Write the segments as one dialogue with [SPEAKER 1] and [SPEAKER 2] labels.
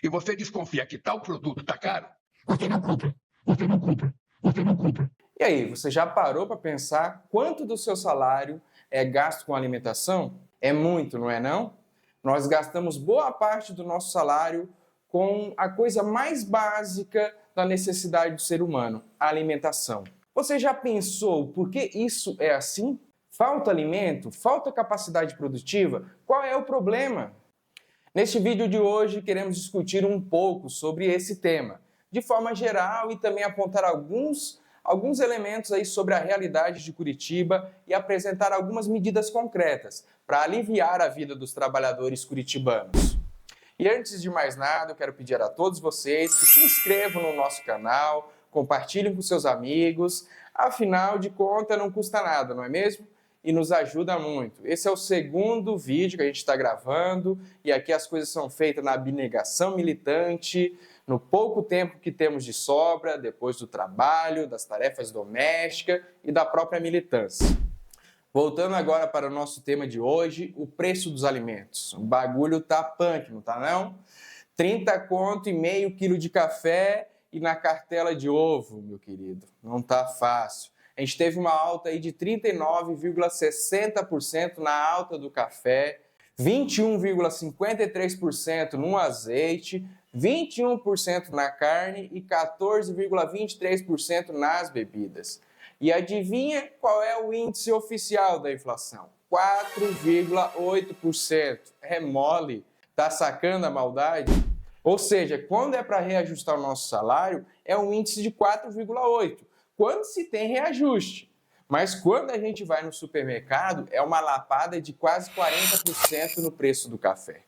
[SPEAKER 1] e você desconfia que tal produto está caro,
[SPEAKER 2] Você não compra. Você não compra. Você não compra.
[SPEAKER 3] E aí, você já parou para pensar quanto do seu salário é gasto com alimentação? É muito, não é não? Nós gastamos boa parte do nosso salário com a coisa mais básica da necessidade do ser humano, a alimentação. Você já pensou por que isso é assim? Falta alimento? Falta capacidade produtiva? Qual é o problema? Neste vídeo de hoje, queremos discutir um pouco sobre esse tema, de forma geral, e também apontar alguns elementos aí sobre a realidade de Curitiba e apresentar algumas medidas concretas para aliviar a vida dos trabalhadores curitibanos. E antes de mais nada, eu quero pedir a todos vocês que se inscrevam no nosso canal, compartilhem com seus amigos, afinal de contas não custa nada, não é mesmo? E nos ajuda muito. Esse é o segundo vídeo que a gente está gravando e aqui as coisas são feitas na abnegação militante, no pouco tempo que temos de sobra, depois do trabalho, das tarefas domésticas e da própria militância. Voltando agora para o nosso tema de hoje, o preço dos alimentos. O bagulho tá punk, não tá não? 30 conto e meio quilo de café e na cartela de ovo, meu querido. Não tá fácil. A gente teve uma alta aí de 39,60% na alta do café, 21,53% no azeite, 21% na carne e 14,23% nas bebidas. E adivinha qual é o índice oficial da inflação? 4,8%. É mole. Tá sacando a maldade? Ou seja, quando é para reajustar o nosso salário, é um índice de 4,8%. Quando se tem reajuste. Mas quando a gente vai no supermercado, é uma lapada de quase 40% no preço do café.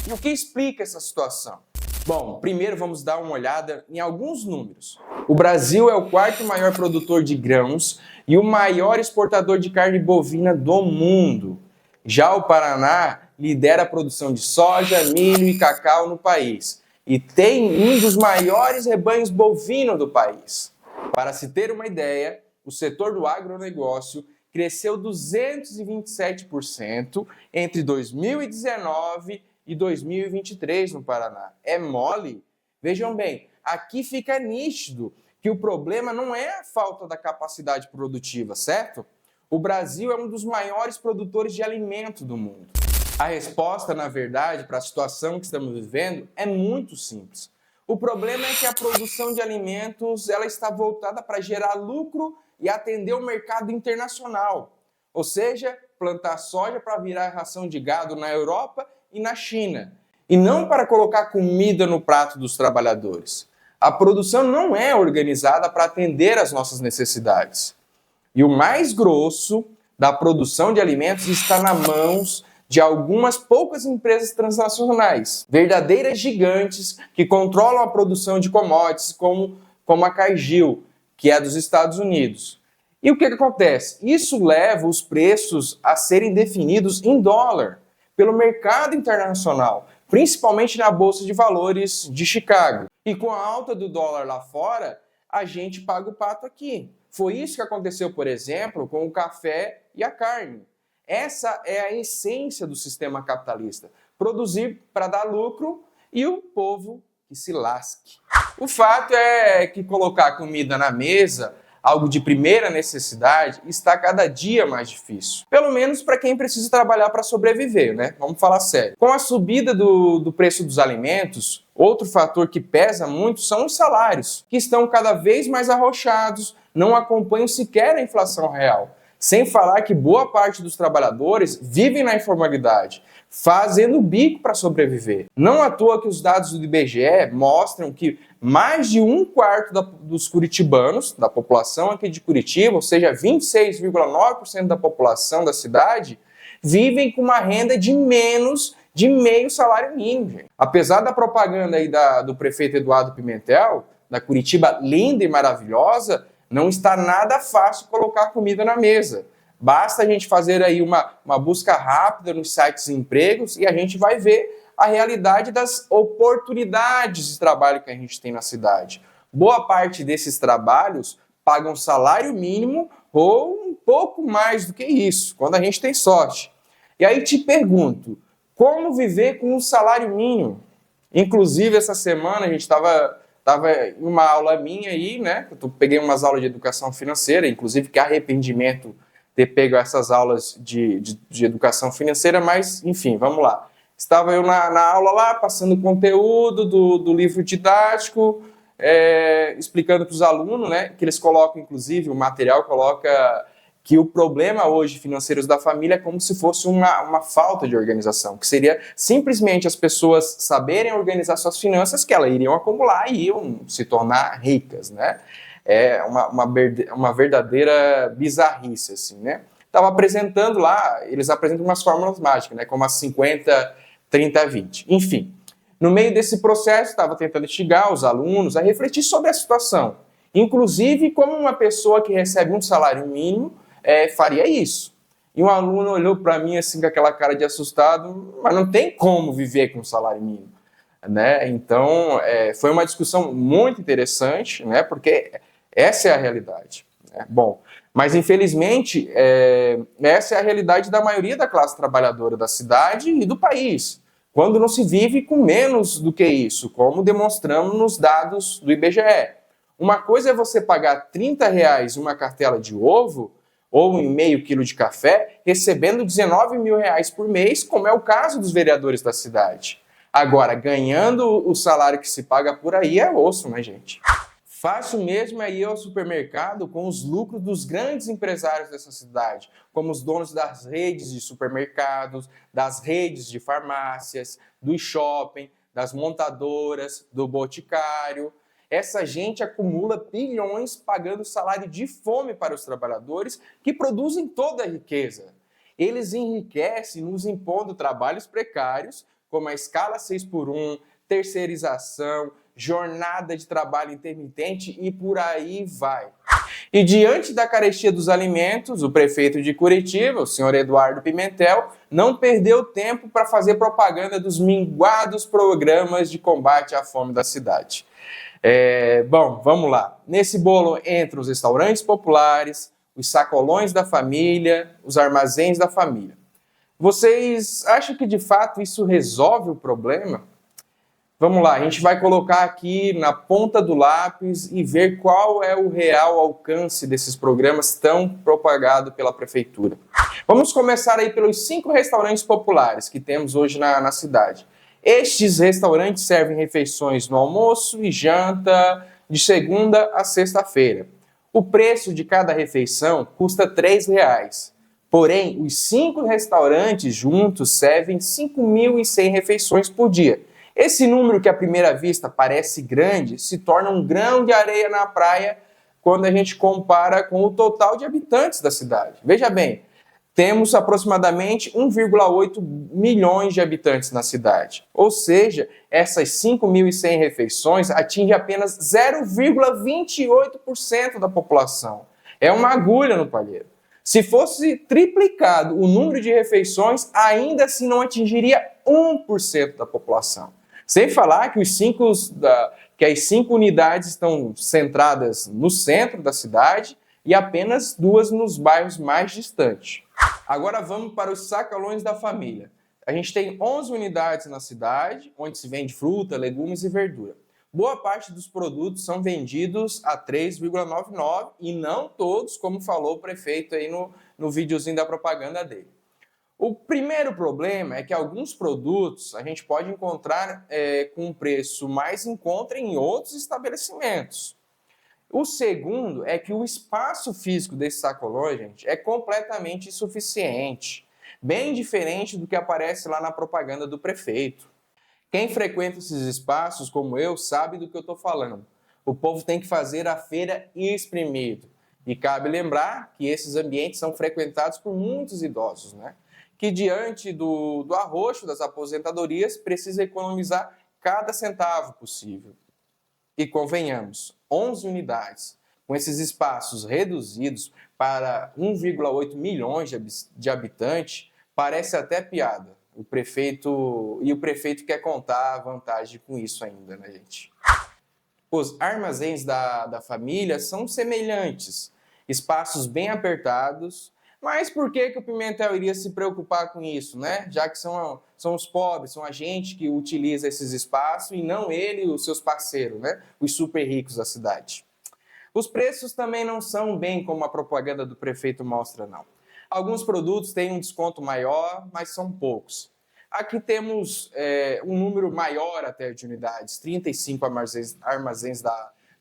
[SPEAKER 3] E o que explica essa situação? Bom, primeiro vamos dar uma olhada em alguns números. O Brasil é o quarto maior produtor de grãos e o maior exportador de carne bovina do mundo. Já o Paraná lidera a produção de soja, milho e cacau no país e tem um dos maiores rebanhos bovinos do país. Para se ter uma ideia, o setor do agronegócio cresceu 227% entre 2019 e 2023 no Paraná. É mole? Vejam bem, aqui fica nítido que o problema não é a falta da capacidade produtiva, certo? O Brasil é um dos maiores produtores de alimento do mundo. A resposta, na verdade, para a situação que estamos vivendo é muito simples. O problema é que a produção de alimentos ela está voltada para gerar lucro e atender o mercado internacional. Ou seja, plantar soja para virar ração de gado na Europa e na China. E não para colocar comida no prato dos trabalhadores. A produção não é organizada para atender às nossas necessidades. E o mais grosso da produção de alimentos está nas mãos de algumas poucas empresas transnacionais, verdadeiras gigantes que controlam a produção de commodities como a Cargill, que é dos Estados Unidos. E o que acontece? Isso leva os preços a serem definidos em dólar pelo mercado internacional, principalmente na Bolsa de Valores de Chicago. E com a alta do dólar lá fora, a gente paga o pato aqui. Foi isso que aconteceu, por exemplo, com o café e a carne. Essa é a essência do sistema capitalista. Produzir para dar lucro e o povo que se lasque. O fato é que colocar comida na mesa, algo de primeira necessidade, está cada dia mais difícil. Pelo menos para quem precisa trabalhar para sobreviver, né? Vamos falar sério. Com a subida do preço dos alimentos, outro fator que pesa muito são os salários, que estão cada vez mais arrochados, não acompanham sequer a inflação real. Sem falar que boa parte dos trabalhadores vivem na informalidade, fazendo bico para sobreviver. Não à toa que os dados do IBGE mostram que mais de um quarto dos curitibanos, da população aqui de Curitiba, ou seja, 26,9% da população da cidade, vivem com uma renda de menos de meio salário mínimo. Gente. Apesar da propaganda aí do prefeito Eduardo Pimentel, da Curitiba linda e maravilhosa, não está nada fácil colocar comida na mesa. Basta a gente fazer aí uma busca rápida nos sites de empregos e a gente vai ver a realidade das oportunidades de trabalho que a gente tem na cidade. Boa parte desses trabalhos pagam salário mínimo ou um pouco mais do que isso, quando a gente tem sorte. E aí te pergunto, como viver com um salário mínimo? Inclusive, essa semana a gente estava em uma aula minha aí, né? Eu peguei umas aulas de educação financeira, inclusive que arrependimento ter pego essas aulas de educação financeira, mas enfim, vamos lá. Estava eu na aula lá, passando conteúdo do livro didático, explicando para os alunos, né? Que eles colocam, inclusive, o material coloca que o problema hoje financeiro da família é como se fosse uma falta de organização, que seria simplesmente as pessoas saberem organizar suas finanças, que elas iriam acumular e iam se tornar ricas, né? É uma verdadeira bizarrice, assim, né? Estava apresentando lá, eles apresentam umas fórmulas mágicas, né? Como as 50, 30, 20. Enfim, no meio desse processo, estava tentando instigar os alunos a refletir sobre a situação. Inclusive, como uma pessoa que recebe um salário mínimo faria isso. E um aluno olhou para mim assim com aquela cara de assustado, mas não tem como viver com um salário mínimo, né? Então, foi uma discussão muito interessante, né? Porque essa é a realidade, né? Bom, mas infelizmente essa é a realidade da maioria da classe trabalhadora da cidade e do país, quando não se vive com menos do que isso, como demonstramos nos dados do IBGE. Uma coisa é você pagar R$30 uma cartela de ovo, ou em meio quilo de café, recebendo R$19 mil por mês, como é o caso dos vereadores da cidade. Agora, ganhando o salário que se paga por aí é osso, né, gente? Fácil mesmo é ir ao supermercado com os lucros dos grandes empresários dessa cidade, como os donos das redes de supermercados, das redes de farmácias, do shopping, das montadoras, do boticário. Essa gente acumula bilhões pagando salário de fome para os trabalhadores que produzem toda a riqueza. Eles enriquecem nos impondo trabalhos precários, como a escala 6x1, terceirização, jornada de trabalho intermitente e por aí vai. E diante da carestia dos alimentos, o prefeito de Curitiba, o senhor Eduardo Pimentel, não perdeu tempo para fazer propaganda dos minguados programas de combate à fome da cidade. Bom, vamos lá. Nesse bolo entram os restaurantes populares, os sacolões da família, os armazéns da família. Vocês acham que de fato isso resolve o problema? Vamos lá, a gente vai colocar aqui na ponta do lápis e ver qual é o real alcance desses programas tão propagados pela prefeitura. Vamos começar aí pelos 5 restaurantes populares que temos hoje na cidade. Estes restaurantes servem refeições no almoço e janta de segunda a sexta-feira. O preço de cada refeição custa R$3. Porém, os 5 restaurantes juntos servem 5.100 refeições por dia. Esse número que à primeira vista parece grande se torna um grão de areia na praia quando a gente compara com o total de habitantes da cidade. Veja bem, temos aproximadamente 1,8 milhões de habitantes na cidade. Ou seja, essas 5.100 refeições atingem apenas 0,28% da população. É uma agulha no palheiro. Se fosse triplicado o número de refeições, ainda assim não atingiria 1% da população. Sem falar que as 5 unidades estão centradas no centro da cidade e apenas 2 nos bairros mais distantes. Agora vamos para os sacolões da família. A gente tem 11 unidades na cidade, onde se vende fruta, legumes e verdura. Boa parte dos produtos são vendidos a 3,99 e não todos, como falou o prefeito aí no videozinho da propaganda dele. O primeiro problema é que alguns produtos a gente pode encontrar com um preço mais em conta em outros estabelecimentos. O segundo é que o espaço físico desse sacolão, gente, é completamente insuficiente, bem diferente do que aparece lá na propaganda do prefeito. Quem frequenta esses espaços, como eu, sabe do que eu estou falando. O povo tem que fazer a feira espremido. E cabe lembrar que esses ambientes são frequentados por muitos idosos, né? Que diante do arroxo das aposentadorias precisa economizar cada centavo possível. E convenhamos, 11 unidades, com esses espaços reduzidos para 1,8 milhões de habitantes, parece até piada. O prefeito quer contar a vantagem com isso ainda, né, gente? Os armazéns da família são semelhantes, espaços bem apertados, Mas por que o Pimentel iria se preocupar com isso, né? Já que são os pobres, são a gente que utiliza esses espaços e não ele e os seus parceiros, né? Os super ricos da cidade. Os preços também não são bem como a propaganda do prefeito mostra, não. Alguns produtos têm um desconto maior, mas são poucos. Aqui temos um número maior até de unidades, 35 armazéns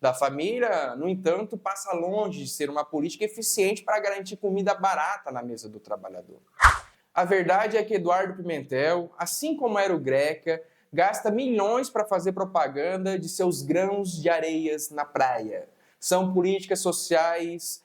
[SPEAKER 3] da família, no entanto, passa longe de ser uma política eficiente para garantir comida barata na mesa do trabalhador. A verdade é que Eduardo Pimentel, assim como Aero Greca, gasta milhões para fazer propaganda de seus grãos de areias na praia. São políticas sociais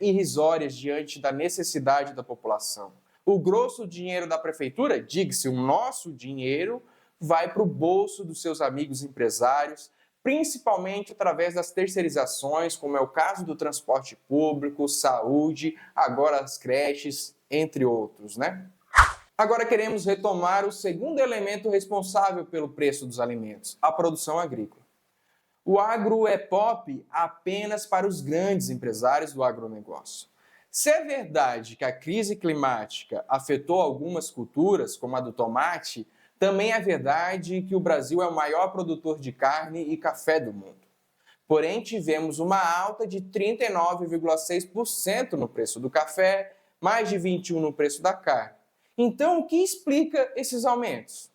[SPEAKER 3] irrisórias diante da necessidade da população. O grosso dinheiro da prefeitura, diga-se o nosso dinheiro, vai para o bolso dos seus amigos empresários, principalmente através das terceirizações, como é o caso do transporte público, saúde, agora as creches, entre outros, né? Agora queremos retomar o segundo elemento responsável pelo preço dos alimentos, a produção agrícola. O agro é pop apenas para os grandes empresários do agronegócio. Se é verdade que a crise climática afetou algumas culturas, como a do tomate, também é verdade que o Brasil é o maior produtor de carne e café do mundo. Porém, tivemos uma alta de 39,6% no preço do café, mais de 21% no preço da carne. Então, o que explica esses aumentos?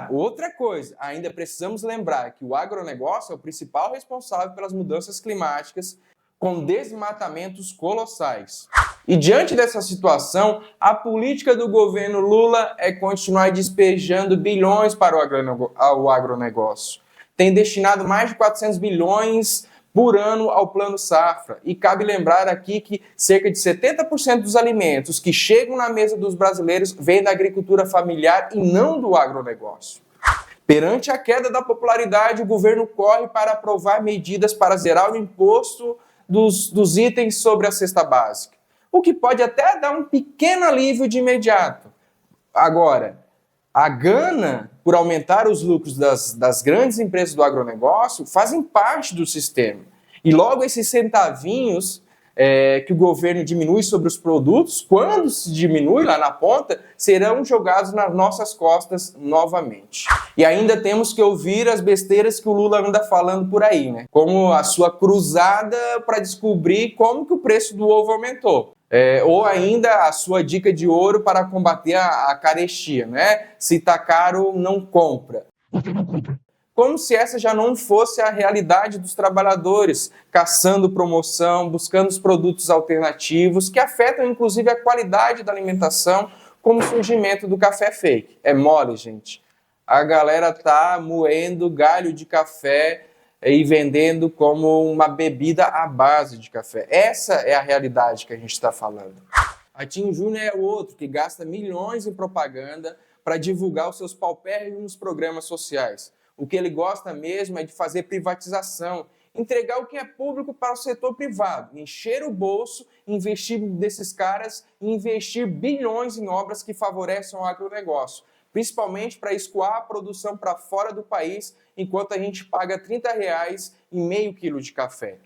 [SPEAKER 3] Outra coisa, ainda precisamos lembrar que o agronegócio é o principal responsável pelas mudanças climáticas, com desmatamentos colossais. E diante dessa situação, a política do governo Lula é continuar despejando bilhões para o agronegócio. Tem destinado mais de 400 bilhões por ano ao Plano Safra. E cabe lembrar aqui que cerca de 70% dos alimentos que chegam na mesa dos brasileiros vêm da agricultura familiar e não do agronegócio. Perante a queda da popularidade, o governo corre para aprovar medidas para zerar o imposto dos itens sobre a cesta básica, o que pode até dar um pequeno alívio de imediato. Agora, a gana por aumentar os lucros das grandes empresas do agronegócio fazem parte do sistema. E logo esses centavinhos que o governo diminui sobre os produtos, quando se diminui lá na ponta, serão jogados nas nossas costas novamente. E ainda temos que ouvir as besteiras que o Lula anda falando por aí, né? Como a sua cruzada para descobrir como que o preço do ovo aumentou. Ou ainda a sua dica de ouro para combater a carestia, né? Se tá caro, não compra.
[SPEAKER 2] Você não compra.
[SPEAKER 3] Como se essa já não fosse a realidade dos trabalhadores, caçando promoção, buscando os produtos alternativos, que afetam inclusive a qualidade da alimentação, como o surgimento do café fake. É mole, gente. A galera tá moendo galho de café e vendendo como uma bebida à base de café. Essa é a realidade que a gente está falando. A Tim Júnior é o outro que gasta milhões em propaganda para divulgar os seus paupérrimos programas sociais. O que ele gosta mesmo é de fazer privatização, entregar o que é público para o setor privado, encher o bolso, investir desses caras e investir bilhões em obras que favorecem o agronegócio, principalmente para escoar a produção para fora do país, enquanto a gente paga R$30 em meio quilo de café.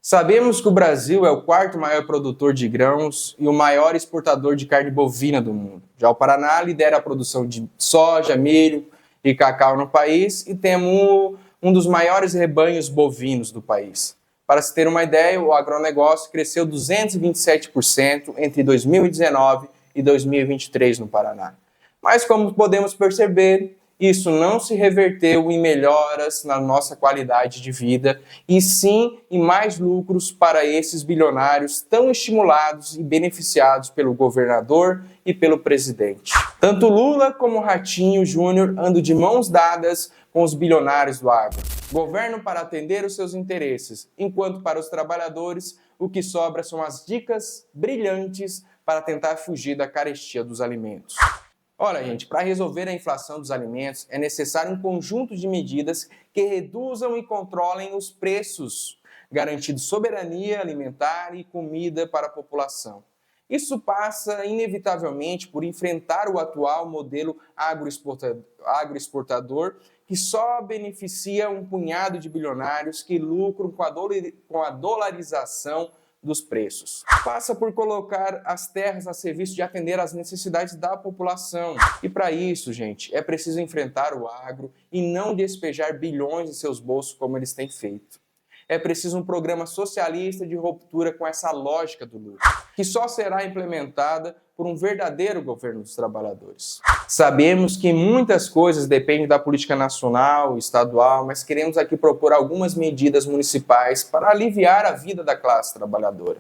[SPEAKER 3] Sabemos que o Brasil é o quarto maior produtor de grãos e o maior exportador de carne bovina do mundo. Já o Paraná lidera a produção de soja, milho e cacau no país e temos um dos maiores rebanhos bovinos do país. Para se ter uma ideia, o agronegócio cresceu 227% entre 2019 e 2023 no Paraná. Mas como podemos perceber, isso não se reverteu em melhoras na nossa qualidade de vida, e sim em mais lucros para esses bilionários tão estimulados e beneficiados pelo governador e pelo presidente. Tanto Lula como Ratinho Júnior andam de mãos dadas com os bilionários do agro. Governam para atender os seus interesses, enquanto para os trabalhadores o que sobra são as dicas brilhantes para tentar fugir da carestia dos alimentos. Olha, gente, para resolver a inflação dos alimentos é necessário um conjunto de medidas que reduzam e controlem os preços, garantindo soberania alimentar e comida para a população. Isso passa, inevitavelmente, por enfrentar o atual modelo agroexportador, que só beneficia um punhado de bilionários que lucram com a dolarização dos preços. Passa por colocar as terras a serviço de atender às necessidades da população. E para isso, gente, é preciso enfrentar o agro e não despejar bilhões em seus bolsos como eles têm feito. É preciso um programa socialista de ruptura com essa lógica do lucro, que só será implementada por um verdadeiro governo dos trabalhadores. Sabemos que muitas coisas dependem da política nacional, estadual, mas queremos aqui propor algumas medidas municipais para aliviar a vida da classe trabalhadora.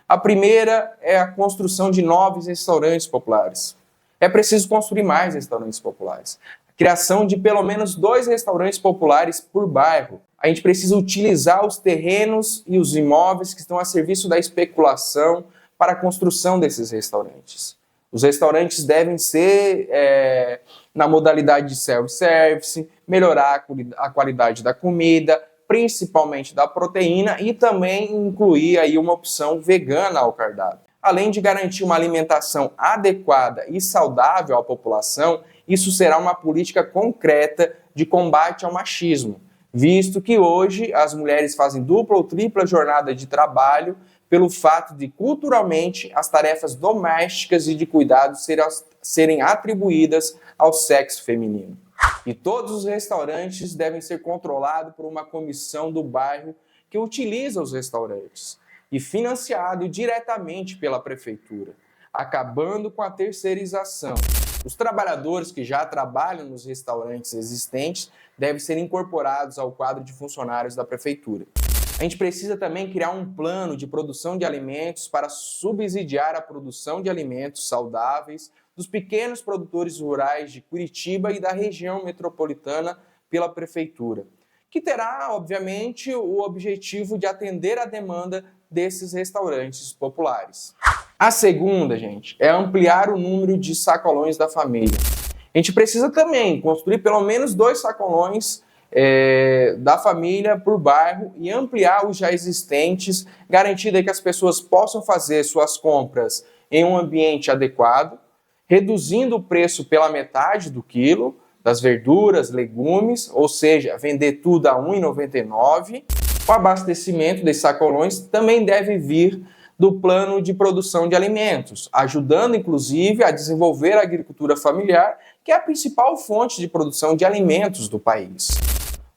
[SPEAKER 3] A primeira é a construção de novos restaurantes populares. É preciso construir mais restaurantes populares. A criação de pelo menos 2 restaurantes populares por bairro. A gente precisa utilizar os terrenos e os imóveis que estão a serviço da especulação para a construção desses restaurantes. Os restaurantes devem ser na modalidade de self-service, melhorar a qualidade da comida, principalmente da proteína, e também incluir aí uma opção vegana ao cardápio. Além de garantir uma alimentação adequada e saudável à população, isso será uma política concreta de combate ao machismo, visto que hoje as mulheres fazem dupla ou tripla jornada de trabalho pelo fato de, culturalmente, as tarefas domésticas e de cuidado serem atribuídas ao sexo feminino. E todos os restaurantes devem ser controlados por uma comissão do bairro que utiliza os restaurantes e financiado diretamente pela prefeitura, acabando com a terceirização. Os trabalhadores que já trabalham nos restaurantes existentes devem ser incorporados ao quadro de funcionários da prefeitura. A gente precisa também criar um plano de produção de alimentos para subsidiar a produção de alimentos saudáveis dos pequenos produtores rurais de Curitiba e da região metropolitana pela prefeitura, que terá, obviamente, o objetivo de atender a demanda desses restaurantes populares. A segunda, gente, é ampliar o número de sacolões da família. A gente precisa também construir pelo menos 2 sacolões da família por bairro e ampliar os já existentes, garantindo que as pessoas possam fazer suas compras em um ambiente adequado, reduzindo o preço pela metade do quilo das verduras, legumes, ou seja, vender tudo a R$ 1,99. O abastecimento desses sacolões também deve vir do plano de produção de alimentos, ajudando inclusive a desenvolver a agricultura familiar, que é a principal fonte de produção de alimentos do país.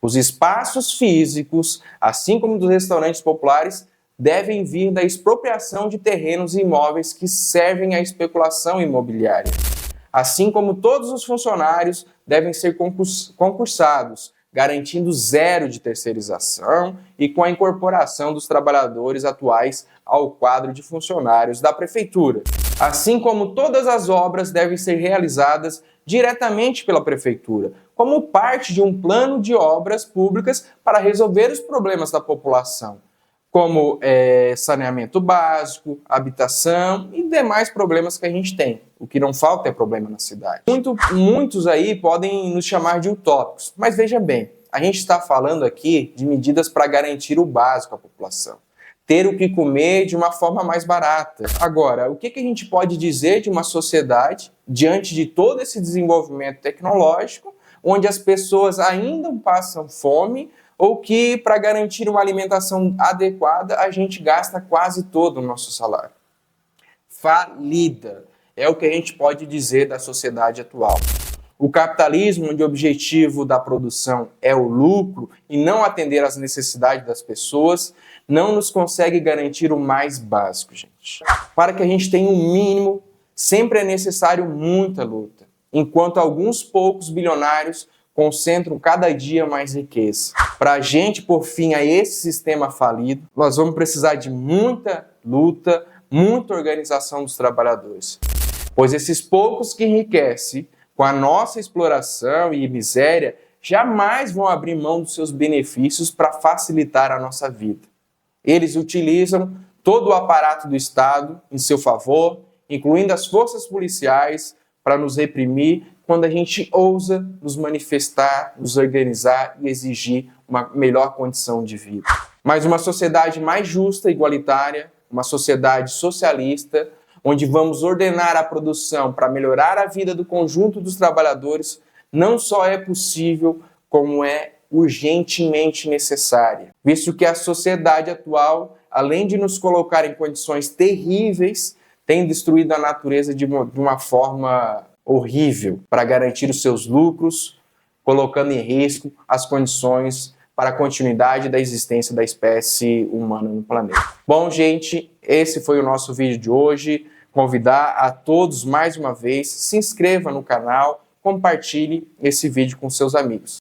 [SPEAKER 3] Os espaços físicos, assim como dos restaurantes populares, devem vir da expropriação de terrenos e imóveis que servem à especulação imobiliária. Assim como todos os funcionários devem ser concursados, garantindo 0 de terceirização e com a incorporação dos trabalhadores atuais ao quadro de funcionários da prefeitura. Assim como todas as obras devem ser realizadas diretamente pela prefeitura, como parte de um plano de obras públicas para resolver os problemas da população, como saneamento básico, habitação e demais problemas que a gente tem. O que não falta é problema na cidade. Muitos aí podem nos chamar de utópicos, mas veja bem, a gente está falando aqui de medidas para garantir o básico à população. Ter o que comer de uma forma mais barata. Agora, o que a gente pode dizer de uma sociedade diante de todo esse desenvolvimento tecnológico, onde as pessoas ainda passam fome, ou que, para garantir uma alimentação adequada, a gente gasta quase todo o nosso salário? Falida é o que a gente pode dizer da sociedade atual. O capitalismo, onde o objetivo da produção é o lucro e não atender às necessidades das pessoas, não nos consegue garantir o mais básico, gente. Para que a gente tenha o mínimo, sempre é necessário muita luta, enquanto alguns poucos bilionários concentram cada dia mais riqueza. Para a gente pôr fim a esse sistema falido, nós vamos precisar de muita luta, muita organização dos trabalhadores. Pois esses poucos que enriquecem com a nossa exploração e miséria jamais vão abrir mão dos seus benefícios para facilitar a nossa vida. Eles utilizam todo o aparato do Estado em seu favor, incluindo as forças policiais, para nos reprimir quando a gente ousa nos manifestar, nos organizar e exigir uma melhor condição de vida. Mas uma sociedade mais justa e igualitária, uma sociedade socialista, onde vamos ordenar a produção para melhorar a vida do conjunto dos trabalhadores, não só é possível, como é urgentemente necessária, visto que a sociedade atual além de nos colocar em condições terríveis, tem destruído a natureza de uma forma horrível para garantir os seus lucros, colocando em risco as condições para a continuidade da existência da espécie humana no planeta. Bom, gente, esse foi o nosso vídeo de hoje. Convidar a todos mais uma vez, se inscreva no canal, compartilhe esse vídeo com seus amigos.